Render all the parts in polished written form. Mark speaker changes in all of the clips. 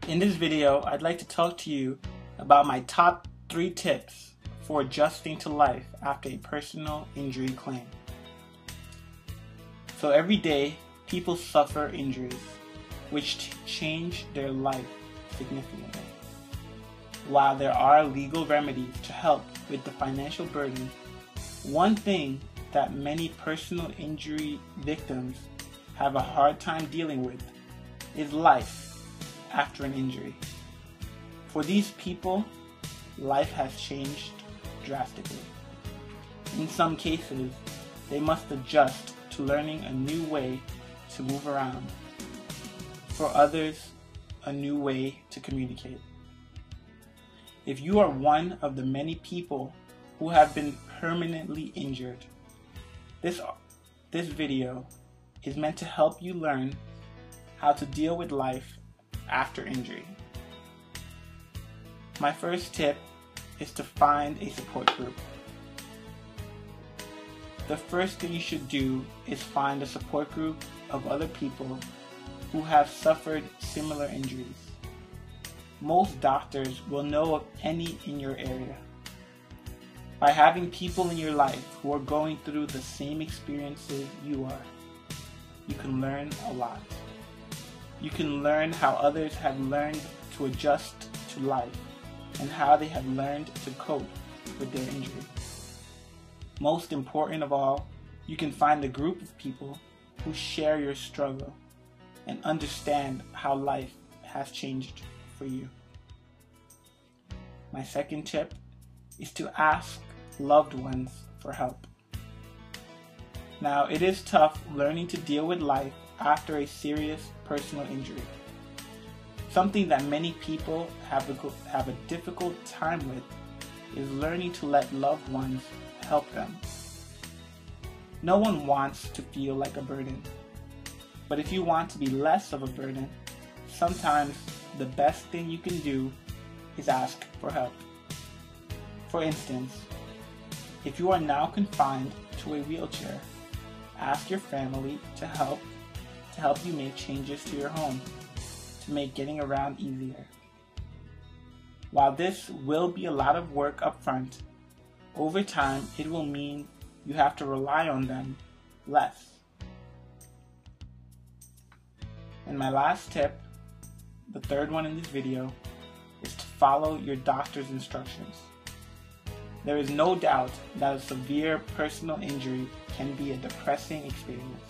Speaker 1: In this video, I'd like to talk to you about my top 3 tips for adjusting to life after a personal injury claim. So every day, people suffer injuries which change their life significantly. While there are legal remedies to help with the financial burden, one thing that many personal injury victims have a hard time dealing with is life after an injury. For these people, life has changed drastically. In some cases, they must adjust to learning a new way to move around. For others, a new way to communicate. If you are one of the many people who have been permanently injured, this video is meant to help you learn how to deal with life after injury. My first tip is to find a support group. The first thing you should do is find a support group of other people who have suffered similar injuries. Most doctors will know of any in your area. By having people in your life who are going through the same experiences you are, you can learn a lot. You can learn how others have learned to adjust to life and how they have learned to cope with their injury. Most important of all, you can find a group of people who share your struggle and understand how life has changed for you. My second tip is to ask loved ones for help. Now, it is tough learning to deal with life after a serious personal injury. Something that many people have a difficult time with is learning to let loved ones help them. No one wants to feel like a burden. But if you want to be less of a burden, sometimes the best thing you can do is ask for help. For instance, if you are now confined to a wheelchair, ask your family to help you make changes to your home to make getting around easier. While this will be a lot of work up front, over time it will mean you have to rely on them less. And my last tip, the third one in this video, is to follow your doctor's instructions. There is no doubt that a severe personal injury can be a depressing experience.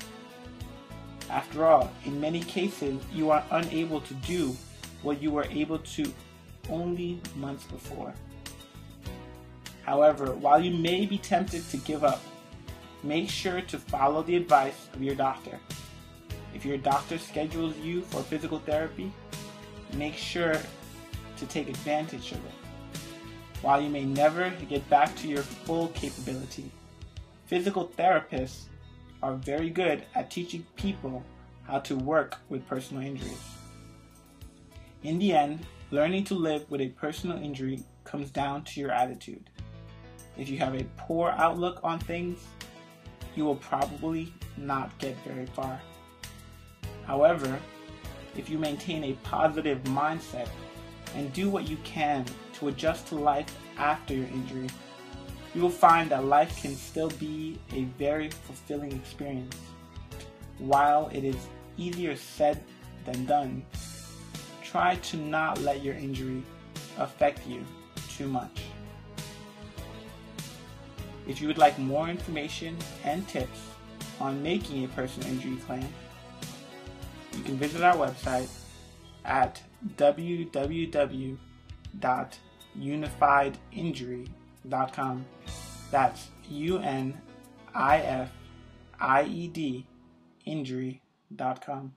Speaker 1: After all, in many cases, you are unable to do what you were able to only months before. However, while you may be tempted to give up, make sure to follow the advice of your doctor. If your doctor schedules you for physical therapy, make sure to take advantage of it. While you may never get back to your full capability, physical therapists are very good at teaching people how to work with personal injuries. In the end, learning to live with a personal injury comes down to your attitude. If you have a poor outlook on things, you will probably not get very far. However, if you maintain a positive mindset and do what you can to adjust to life after your injury, you will find that life can still be a very fulfilling experience. While it is easier said than done, try to not let your injury affect you too much. If you would like more information and tips on making a personal injury claim, you can visit our website at www.unifiedinjury.com. That's UNIFIED injury.com.